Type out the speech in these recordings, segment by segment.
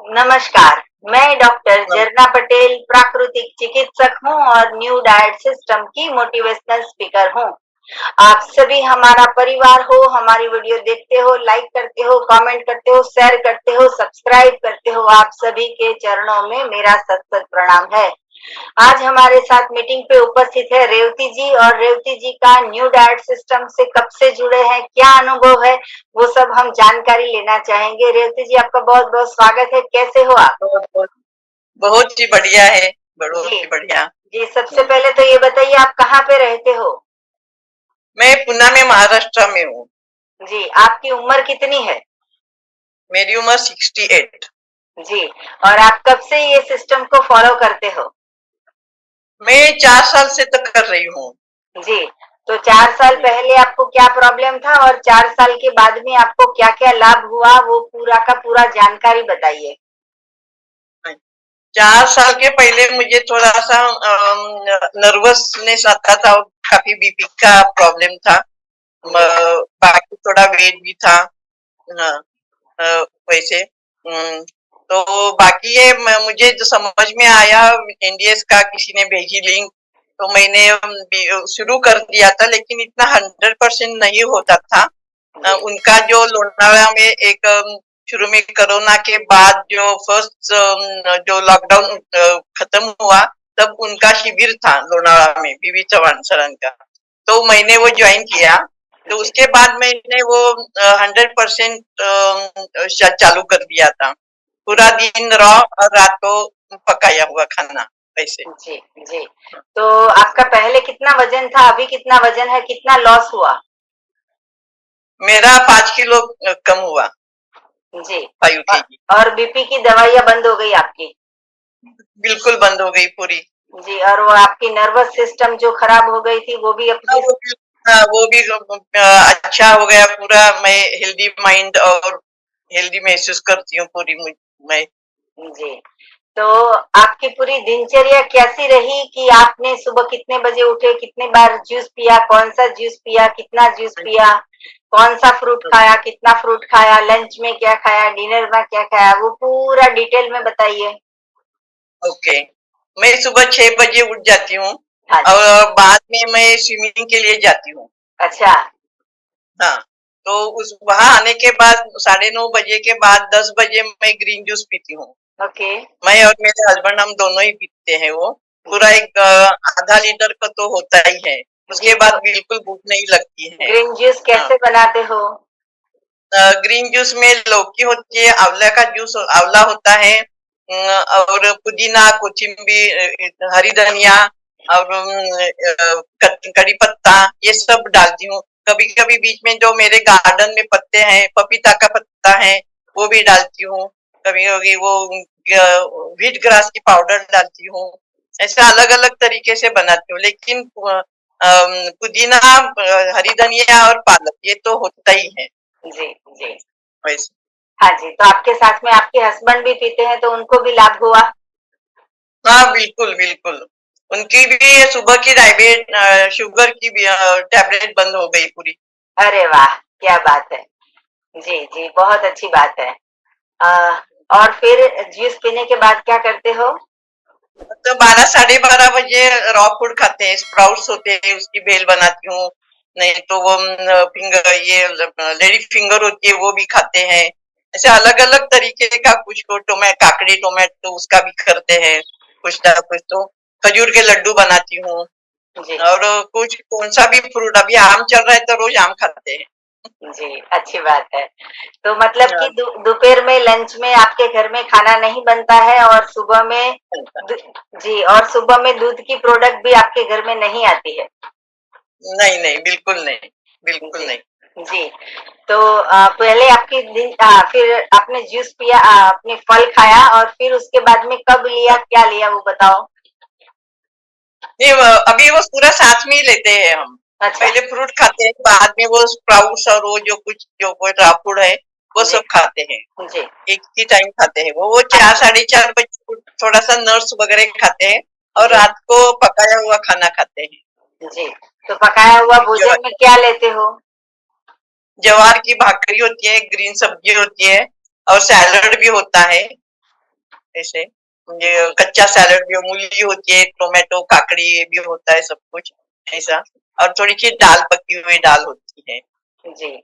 नमस्कार, मैं डॉक्टर जरना पटेल प्राकृतिक चिकित्सक हूँ और न्यू डाइट सिस्टम की मोटिवेशनल स्पीकर हूँ। आप सभी हमारा परिवार हो, हमारी वीडियो देखते हो, लाइक करते हो, कमेंट करते हो, शेयर करते हो, सब्सक्राइब करते हो, आप सभी के चरणों में मेरा सत सत प्रणाम है। आज हमारे साथ मीटिंग पे उपस्थित है रेवती जी, और रेवती जी का न्यू डाइट सिस्टम से कब से जुड़े हैं, क्या अनुभव है, वो सब हम जानकारी लेना चाहेंगे। रेवती जी, आपका बहुत बहुत स्वागत है। कैसे हो आप? बहुत बहुत ही बढ़िया है, बहुत जी ही बढ़िया। जी, सबसे पहले तो ये बताइए, आप कहाँ पे रहते हो? मैं पुणे में, महाराष्ट्र में हूँ। जी, आपकी उम्र कितनी है? मेरी उम्र 68। जी, और आप कब से ये सिस्टम को फॉलो करते हो? मैं 4 साल से तक कर रही हूँ। जी, तो 4 साल पहले आपको क्या प्रॉब्लम था और 4 साल के बाद में आपको क्या क्या लाभ हुआ, वो पूरा का पूरा जानकारी बताइए। 4 साल के पहले मुझे थोड़ा सा नर्वसनेस आता था, काफी बीपी का प्रॉब्लम था। जी बाकी थोड़ा वेट भी था। हाँ, अ, वैसे तो बाकी ये मुझे जो समझ में आया, एनडीएस का किसी ने भेजी लिंक, तो मैंने शुरू कर दिया था, लेकिन इतना 100% नहीं होता था। जी उनका जो लोनावाला में एक शुरू में कोरोना के बाद जो फर्स्ट जो लॉकडाउन खत्म हुआ, तब उनका शिविर था लोनावाला में, बीवी चौहान सरान का। तो मैंने वो ज्वाइन किया। तो जी उसके बाद मैंने वो 100% चालू कर दिया था। पूरा दिन रॉ और रात को पकाया हुआ खाना, वैसे। जी जी, तो आपका पहले कितना वजन था, अभी कितना वजन है, कितना लॉस हुआ? मेरा 5 किलो कम हुआ। जी, 5 kg। और बीपी की दवाइयाँ बंद हो गई आपकी? बिल्कुल बंद हो गई पूरी। जी, और वो आपकी नर्वस सिस्टम जो खराब हो गई थी, वो भी अपनी? वो भी अच्छा हो गया पूरा। मैं हेल्दी माइंड और हेल्दी महसूस करती हूँ पूरी मैं। जी, तो आपकी पूरी दिनचर्या कैसी रही कि आपने सुबह कितने बजे उठे, कितने बार जूस पिया, कौन सा जूस पिया, कितना जूस पिया, कौन सा फ्रूट खाया, कितना फ्रूट खाया, लंच में क्या खाया, डिनर में क्या खाया, वो पूरा डिटेल में बताइए। ओके। मैं सुबह 6 बजे उठ जाती हूँ हाँ जी। और बाद में मैं स्विमिंग के लिए जाती हूँ। अच्छा। हाँ, तो उस वहां आने के बाद 9:30 बजे के बाद 10 बजे मैं ग्रीन जूस पीती हूँ। ओके। मैं और मेरे हस्बैंड हम दोनों ही पीते हैं वो। पूरा जी एक आधा लीटर का तो होता ही है। जी, उसके तो बाद बिल्कुल भूख नहीं लगती है। ग्रीन जूस हाँ। कैसे बनाते हो? ग्रीन जूस में लौकी होती है, आंवला का जूस, आंवला होता है, और पुदीना, कोथिम्बीर, हरी धनिया और कड़ी पत्ता, ये सब डालती हूँ। कभी कभी बीच में जो मेरे गार्डन में पत्ते हैं, पपीता का पत्ता है, वो भी डालती हूँ। कभी कभी वो व्हीट ग्रास की पाउडर डालती हूँ। ऐसे अलग अलग तरीके से बनाती हूँ, लेकिन पुदीना, हरी धनिया और पालक, ये तो होता ही है जी जी। वैसे। हाँ जी, तो आपके साथ में आपके हस्बैंड भी पीते हैं, तो उनको भी लाभ हुआ? हाँ, बिल्कुल बिल्कुल। उनकी भी सुबह की शुगर की भी टैबलेट बंद हो गई पूरी। अरे वाह! क्या बात है। जी, जी, बहुत अच्छी बात है। अ, और फिर जूस पीने के बाद क्या करते हो? तो 12 साढ़े 12 बजे रॉ फूड खाते हैं, स्प्राउट्स होते हैं, उसकी भेल बनाती हूँ। नहीं तो वो फिंगर, ये लेडी फिंगर होती है, वो भी खाते हैं। ऐसे अलग अलग तरीके का, कुछ को काकड़ी टोमेटो उसका भी करते हैं, कुछ ना कुछ तो। खजूर के लड्डू बनाती हूँ। जी, और कुछ कौन सा भी फ्रूट, अभी आम चल रहा है तो रोज आम खाते हैं। जी, अच्छी बात है। तो मतलब कि हाँ, दोपहर में लंच में आपके घर में खाना नहीं बनता है, और सुबह में दू जी, और सुबह में दूध की प्रोडक्ट भी आपके घर में नहीं आती है? नहीं नहीं, बिल्कुल नहीं, बिल्कुल जी, नहीं। जी। तो पहले आपकी फिर आपने जूस पिया, आपने फल खाया, और फिर उसके बाद में कब लिया, क्या लिया, वो बताओ? नहीं, अभी वो पूरा साथ में ही लेते हैं हम। अच्छा। पहले फ्रूट खाते हैं, बाद में वो स्प्राउट्स और वो जो कुछ जो कोई ड्राई फ्रूट है, वो जी, सब खाते हैं। जी। एक ही टाइम खाते हैं वो 4 साढ़े 4 बजे थोड़ा सा नट्स वगैरह खाते हैं, और जी, रात को पकाया हुआ खाना खाते हैं। जी। तो पकाया हुआ ज- भोजन में क्या लेते हो? ज्वार की भाकरी होती है, ग्रीन सब्जी होती है, और सैलड भी होता है। ऐसे ये कच्चा सैलड भी मूली होती है, टोमेटो, काकड़ी ये भी होता है सब कुछ ऐसा। और थोड़ी सी दाल, पकी हुई दाल होती है। जी,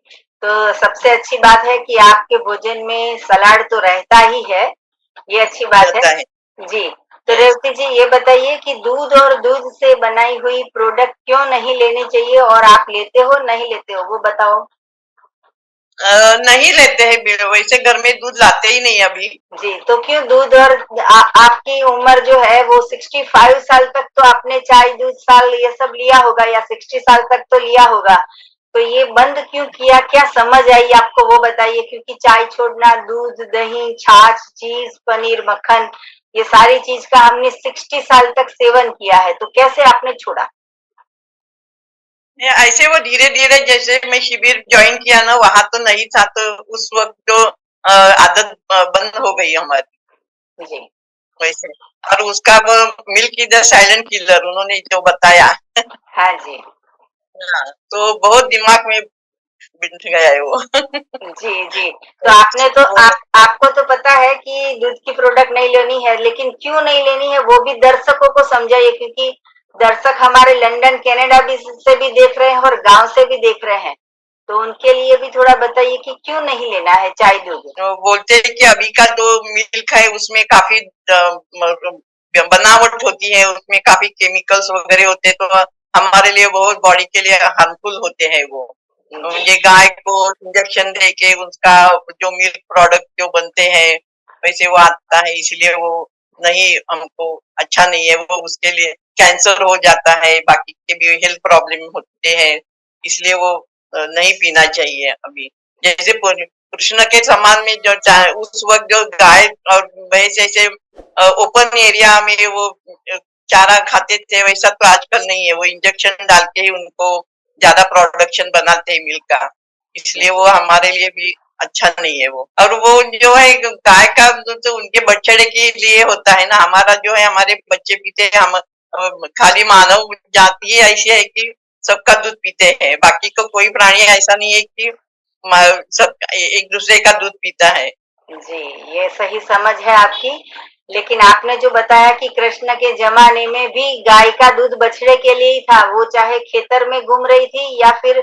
तो सबसे अच्छी बात है कि आपके भोजन में सलाद तो रहता ही है, ये अच्छी बात है। रहता है। जी, तो यस। रेवती जी ये बताइए कि दूध और दूध से बनाई हुई प्रोडक्ट क्यों नहीं लेनी चाहिए और आप लेते हो, नहीं लेते हो, वो बताओ? नहीं लेते हैं, वैसे घर में दूध लाते ही नहीं अभी। जी, तो क्यों दूध और आपकी उम्र जो है वो 65 साल तक तो आपने चाय, दूध, साल ये सब लिया होगा या 60 साल तक तो लिया होगा। तो ये बंद क्यों किया? क्या समझ आई आपको वो बताइए? क्योंकि चाय छोड़ना, दूध, दही, छाछ, चीज़, पनीर, मक्खन ये सारी चीज़ का हमने 60 साल तक सेवन किया है, तो कैसे आपने छोड़ा? ऐसे वो धीरे-धीरे जैसे मैं शिविर जॉइन किया ना वहाँ तो नहीं था तो उस वक़्त तो आदत बंद हो गई हमारी जी। वैसे। और उसका वो milk is the silent killer उन्होंने जो बताया। हाँ जी। हाँ, तो बहुत दिमाग में बिठ गया है वो। जी, जी। तो आपने तो वो आपको तो पता है कि दूध की प्रोडक्ट नहीं लेनी है, लेकिन क्यों नहीं लेनी है वो भी दर्शकों को समझाइए क्योंकि दर्शक हमारे लंदन, कनाडा भी से भी देख रहे हैं और गाँव से भी देख रहे हैं। तो उनके लिए भी थोड़ा बताइए कि क्यों नहीं लेना है चाय, दूध? बोलते हैं कि अभी का जो मिल्क है उसमें काफ़ी बनावट होती है, उसमें काफ़ी केमिकल्स वगैरह होते हैं तो हमारे लिए बहुत बॉडी के लिए हार्मफुल होते हैं वो। जी, ये गाय को इंजेक्शन दे के उसका जो मिल्क प्रोडक्ट जो बनते हैं वैसे वो आता है इसलिए वो नहीं हमको अच्छा नहीं है वो उसके लिए कैंसर हो जाता है बाकी के भी हेल्थ प्रॉब्लम होते हैं इसलिए वो नहीं पीना चाहिए अभी जैसे कृष्ण के समान में जो उस वक्त जो गाय और भैंस ऐसे ओपन एरिया में वो चारा खाते थे वैसा तो आजकल नहीं है वो इंजेक्शन डाल के ही उनको ज्यादा प्रोडक्शन बनाते हैं मिल्क का इसलिए वो हमारे लिए भी अच्छा नहीं है वो और वो जो है गाय का दूध तो उनके बछड़े के लिए होता है ना हमारा जो है हमारे बच्चे पीते हैं हम खाली मानव जाति ही ऐसी है कि सबका दूध पीते हैं बाकी को कोई प्राणी ऐसा नहीं है कि सब एक दूसरे का दूध पीता है। जी, ये सही समझ है आपकी। लेकिन आपने जो बताया कि कृष्ण के ज़माने में भी गाय का दूध बछड़े के लिए ही था, वो चाहे खेतर में घूम रही थी या फिर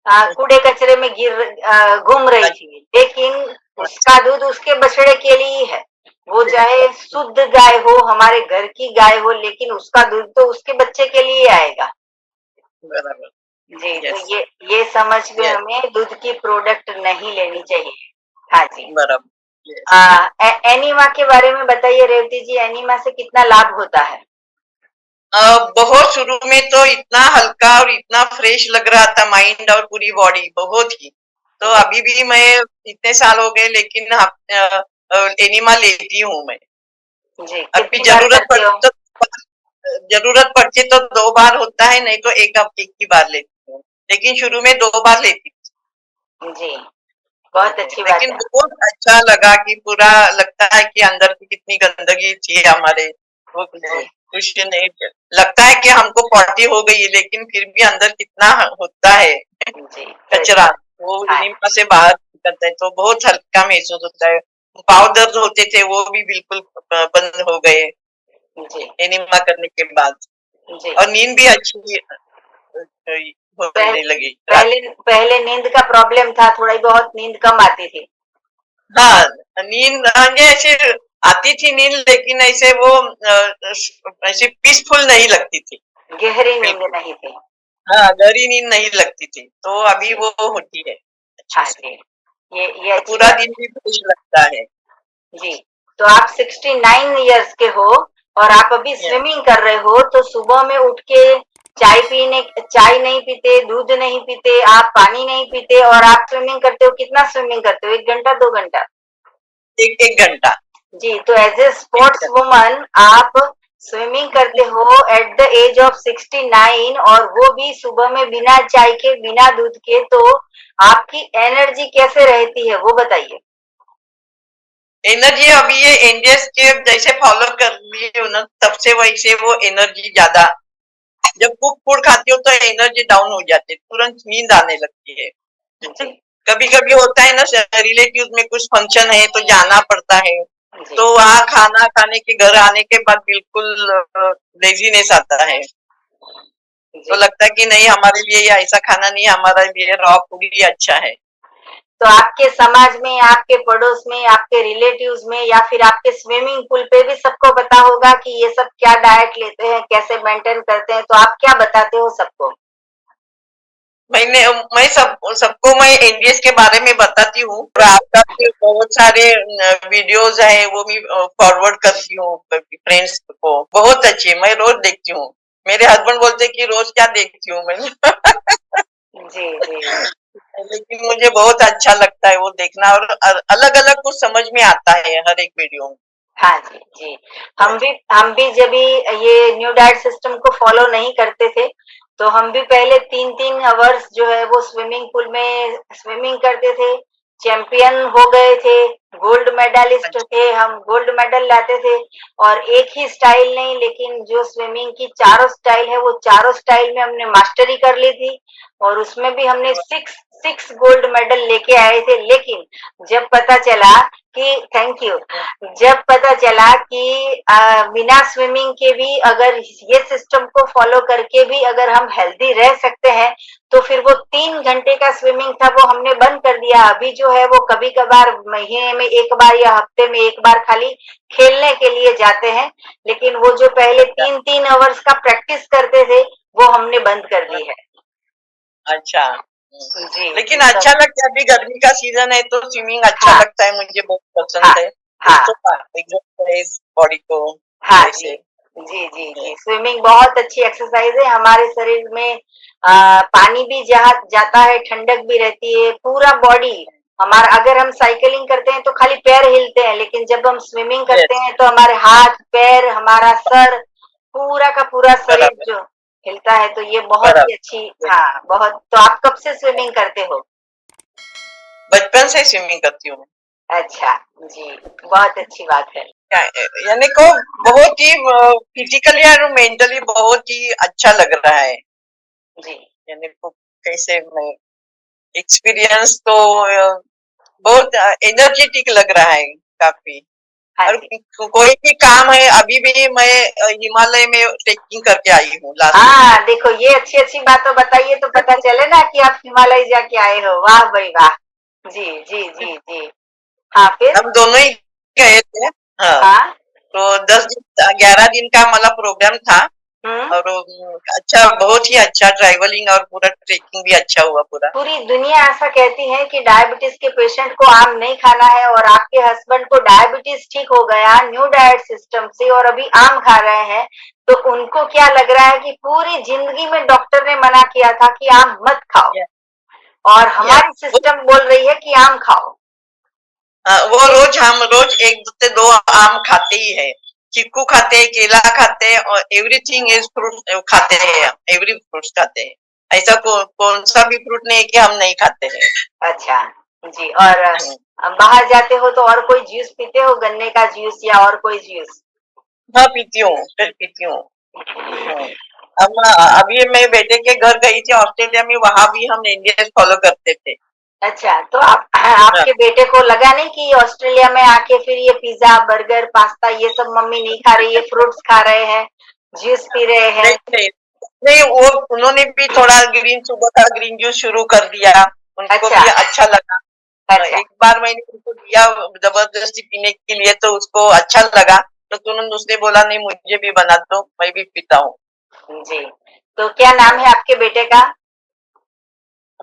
कूड़े-कचरे में घूम रही थी, लेकिन उसका दूध उसके बछड़े के लिए ही है। वो चाहे शुद्ध गाय हो, हमारे घर की गाय हो, लेकिन उसका दूध तो उसके बच्चे के लिए ही आएगा। बराबर। जी, तो यस ये समझ के यस हमें दूध की प्रोडक्ट नहीं लेनी चाहिए। हाँ जी। बराबर यस। एनीमा के बारे में बताइए रेवती जी, एनीमा से कितना लाभ होता है? बहुत शुरू में तो इतना हल्का और इतना फ्रेश लग रहा था माइंड और पूरी बॉडी बहुत ही तो जी, अभी भी मैं इतने साल हो गए लेकिन एनिमा लेती हूँ मैं जी, अभी कितनी बार करते हो? जरूरत पड़ती तो 2 बार होता है नहीं तो एक ही बार लेती हूँ लेकिन शुरू में 2 बार लेती जी, बहुत थी अच्छी बात लेकिन है। बहुत अच्छा लगा कि पूरा लगता है कि अंदर की कितनी गंदगी थी हमारे वो जी, कुछ नहीं लगता है कि हमको 40 हो गई है लेकिन फिर भी अंदर कितना होता है जी, सही कचरा बात। वो हाँ, एनिमा से बाहर निकलता है तो बहुत हल्का महसूस होता है पाँव दर्द होते थे वो भी बिल्कुल बंद हो गए जी, एनिमा करने के बाद जी। और नींद भी अच्छी पहले होने लगी रात पहले पहले नींद का प्रॉब्लम था, थोड़ी बहुत नींद कम आती थी। हाँ नींद आगे ऐसे आती थी नींद लेकिन ऐसे वो ऐसे पीसफुल नहीं लगती थी गहरी नींद बिल्कुल नहीं थी। हाँ गहरी नींद नहीं लगती थी तो अभी जी, वो होती है अच्छे हाँ से जी, ये और अच्छी पूरा बात दिन भी फ्रेश लगता है। जी, तो आप 69 इयर्स के हो और आप अभी यस स्विमिंग कर रहे हो, तो सुबह में उठ के चाय नहीं पीते, दूध नहीं पीते, आप पानी नहीं पीते और आप स्विमिंग करते हो, कितना स्विमिंग करते हो? 1 घंटा, 2 घंटा? एक एक घंटा जी, तो एज़ ए एक स्पोर्ट्स घंटा वुमन आप स्विमिंग करते हो एट द एज ऑफ 69 और वो भी सुबह में बिना चाय के, बिना दूध के, तो आपकी एनर्जी कैसे रहती है, वो बताइए? एनर्जी अभी ये एनडीएस के जैसे फॉलो कर लिए हो ना तब से वैसे वो एनर्जी ज्यादा जब कुक फूड खाती हो तो एनर्जी डाउन हो जाती है तुरंत नींद आने लगती है जी, कभी कभी होता है ना रिलेटिव में कुछ फंक्शन है तो जाना पड़ता है जी तो वहाँ खाना खाने के घर आने के बाद बिल्कुल लेजीनेस आता है। तो जी। लगता है कि नहीं, हमारे लिए ये ऐसा खाना नहीं है, हमारे लिए रॉ फूड ही अच्छा है। तो आपके समाज में, आपके पड़ोस में, आपके रिलेटिव्स में या फिर आपके स्विमिंग पूल पे भी सबको पता होगा कि ये सब क्या डाइट लेते हैं, कैसे मेंटेन करते हैं, तो आप क्या बताते हो सबको? मैं सबको मैं एनडीएस के बारे में बताती हूँ और आपका भी बहुत सारे वीडियोस है वो भी फॉरवर्ड करती हूँ फ्रेंड्स को। बहुत अच्छी, मैं रोज देखती हूँ। मेरे हस्बैंड बोलते हैं कि रोज क्या देखती हूँ मैं। जी, जी। लेकिन मुझे बहुत अच्छा लगता है वो देखना, और अलग अलग कुछ समझ में आता है हर एक वीडियो में। हाँ जी, जी। हम भी जब भी ये न्यू डाइट सिस्टम को फॉलो नहीं करते थे, तो हम भी पहले 3-3 अवर्स जो है वो स्विमिंग पूल में स्विमिंग करते थे, चैंपियन हो गए थे, गोल्ड मेडलिस्ट अच्छा। थे, हम गोल्ड मेडल लाते थे। और एक ही स्टाइल नहीं, लेकिन जो स्विमिंग की चारों स्टाइल है वो चारों स्टाइल में हमने मास्टरी कर ली थी, और उसमें भी हमने 6 गोल्ड मेडल लेके आए थे। लेकिन जब पता चला कि थैंक यू, जब पता चला कि बिना स्विमिंग के भी अगर ये सिस्टम को फॉलो करके भी अगर हम हेल्दी रह सकते हैं, तो फिर वो 3 घंटे का स्विमिंग था वो हमने बंद कर दिया। अभी जो है वो कभी कभार महीने में 1 बार या हफ्ते में 1 बार खाली खेलने के लिए जाते हैं, लेकिन वो जो पहले 3-3 अवर्स का प्रैक्टिस करते थे वो हमने बंद कर दी है। अच्छा। जी, लेकिन जी। तो अच्छा लगता है, अभी गर्मी का सीजन है तो स्विमिंग अच्छा हाँ, लगता है, मुझे बहुत हाँ, पसंद है। हाँ, उसको एक्सरसाइज बॉडी को हाँ जी। ऐसे। जी, जी, जी। स्विमिंग बहुत अच्छी एक्सरसाइज है, हमारे शरीर में पानी भी जहाँ जाता है, ठंडक भी रहती है, पूरा बॉडी हमारा। अगर हम साइकिलिंग करते हैं तो खाली पैर हिलते हैं, लेकिन जब हम स्विमिंग करते यस, हैं तो हमारे हाथ, पैर, हमारा सर, पूरा का पूरा शरीर बराबर, जो हिलता है, तो ये बहुत ही अच्छी। बराबर। हाँ, बहुत। तो आप कब से स्विमिंग करते हो? बचपन से स्विमिंग करती हूँ मैं। अच्छा, जी, बहुत अच्छी बात है। यानी को बहुत ही फिजिकली और मेंटली बहुत ही अच्छा लग रहा है। जी, यानी को कैसे मैं एक्सपीरियंस तो बहुत एनर्जेटिक लग रहा है काफी। हाँ और जी। कोई भी काम है, अभी भी मैं हिमालय में ट्रेकिंग करके आई हूँ लास्ट वीक। हाँ, देखो ये अच्छी-अच्छी बातें बताइए तो पता चले ना कि आप हिमालय जाके आए हो। वाह भाई वाह! जी, जी, जी, जी। हाँ, फिर? हम दोनों ही गए थे। हाँ, हाँ, तो 10 दिन 11 दिन का हमारा प्रोग्राम था। हुँ। और अच्छा, बहुत ही अच्छा ट्रैवलिंग और पूरा ट्रेकिंग भी अच्छा हुआ पूरा। पूरी दुनिया ऐसा कहती है कि डायबिटीज के पेशेंट को आम नहीं खाना है, और आपके हस्बैंड को डायबिटीज ठीक हो गया न्यू डाइट सिस्टम से और अभी आम खा रहे हैं। तो उनको क्या लग रहा है कि पूरी जिंदगी में डॉक्टर ने मना किया था कि आम मत खाओ, या, और या, हमारी सिस्टम बोल रही है कि आम खाओ। वो हम रोज 1 से 2 आम खाते ही है। चीकू खाते हैं, केला खाते हैं, और एवरीथिंग इज फ्रूट खाते हैं, एवरी फ्रूट्स खाते हैं। ऐसा कौन सा भी फ्रूट नहीं है कि हम नहीं खाते हैं। अच्छा, जी। और बाहर जाते हो तो और कोई जूस पीते हो, गन्ने का जूस या और कोई जूस? हाँ, पीती हूँ, फिर पीती हूँ। हम्म। अभी मैं बेटे के घर गई थी ऑस्ट्रेलिया में, वहां भी हम इंडियन फॉलो करते थे। अच्छा, तो आप हाँ, आपके बेटे को लगा नहीं कि ऑस्ट्रेलिया में आके फिर ये पिज़्ज़ा, बर्गर, पास्ता ये सब मम्मी नहीं खा रही है, फ्रूट्स खा रहे हैं, जूस पी रहे हैं? नहीं नहीं नहीं, वो उन्होंने भी थोड़ा सुबह का ग्रीन जूस शुरू कर दिया। उनको अच्छा, भी अच्छा लगा। अच्छा। एक बार मैंने उनको दिया जबरदस्ती पीने के लिए, तो उसको अच्छा लगा। तो तुरंत उसने बोला, नहीं मुझे भी बना दो, मैं भी पीता हूँ। जी, तो क्या नाम है आपके बेटे का?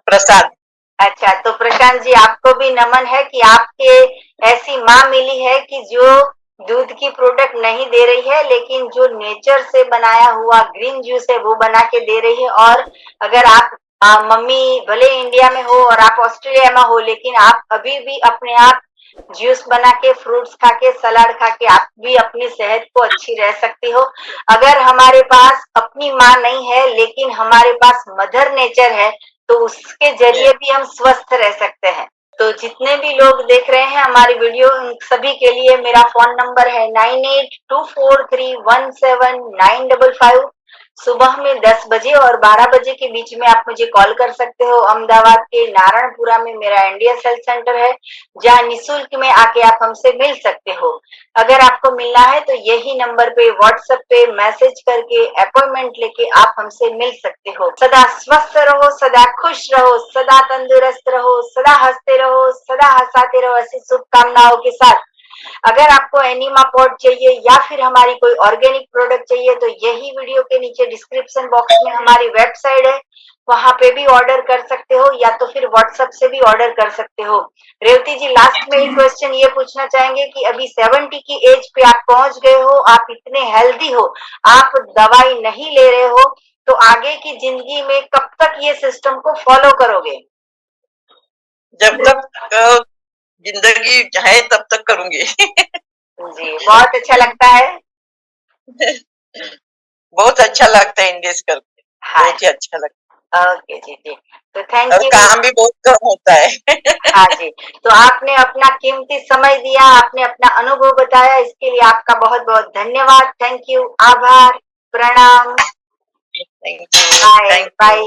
प्रसाद। अच्छा, तो प्रशांत जी आपको भी नमन है कि आपके ऐसी माँ मिली है कि जो दूध की प्रोडक्ट नहीं दे रही है, लेकिन जो नेचर से बनाया हुआ ग्रीन जूस है वो बना के दे रही है। और अगर आप मम्मी भले इंडिया में हो और आप ऑस्ट्रेलिया में हो, लेकिन आप अभी भी अपने आप जूस बना के, फ्रूट्स खा के, सलाद खा के आप भी अपनी सेहत को अच्छी रह सकती हो। अगर हमारे पास अपनी माँ नहीं है लेकिन हमारे पास मदर नेचर है, तो उसके जरिए भी हम स्वस्थ रह सकते हैं। तो जितने भी लोग देख रहे हैं हमारी वीडियो, उन सभी के लिए मेरा फोन नंबर है 9824317955। सुबह में 10 बजे और 12 बजे के बीच में आप मुझे कॉल कर सकते हो। अहमदाबाद के नारायणपुरा में मेरा एनडीएस हेल्थ सेंटर है, जहाँ निःशुल्क में आके आप हमसे मिल सकते हो। अगर आपको मिलना है तो यही नंबर पे व्हाट्सएप पे मैसेज करके अपॉइंटमेंट लेके आप हमसे मिल सकते हो। सदा स्वस्थ रहो, सदा खुश रहो, सदा तंदुरुस्त रहो, सदा हंसते रहो, सदा हंसाते रहो, ऐसी शुभकामनाओं के साथ। अगर आपको एनिमा पॉड चाहिए या फिर हमारी कोई ऑर्गेनिक प्रोडक्ट चाहिए तो यही वीडियो के नीचे डिस्क्रिप्शन बॉक्स में हमारी वेबसाइट है, वहां पे भी ऑर्डर कर सकते हो या तो फिर व्हाट्सएप से भी ऑर्डर कर सकते हो। रेवती जी, लास्ट में एक क्वेश्चन ये पूछना चाहेंगे कि अभी 70 की एज पे आप पहुंच गए हो, आप इतने हेल्दी हो, आप दवाई नहीं ले रहे हो, तो आगे की जिंदगी में कब तक ये सिस्टम को फॉलो करोगे? जब तक जिंदगी है तब तक करूंगी। जी, बहुत अच्छा लगता है। बहुत अच्छा लगता है इंग्लिश करके, हाँ बहुत ही अच्छा लगता ओके जी जी, तो है थैंक और यू। काम भी बहुत कम होता है। हाँ जी, तो आपने अपना कीमती समय दिया, आपने अपना अनुभव बताया, इसके लिए आपका बहुत बहुत धन्यवाद। थैंक यू, आभार, प्रणाम। Thank you, bye thank you, bye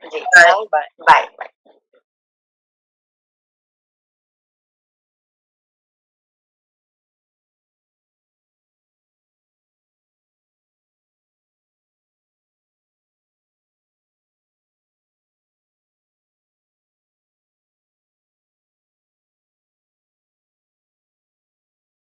जी, बाय बाय बाय। बाय।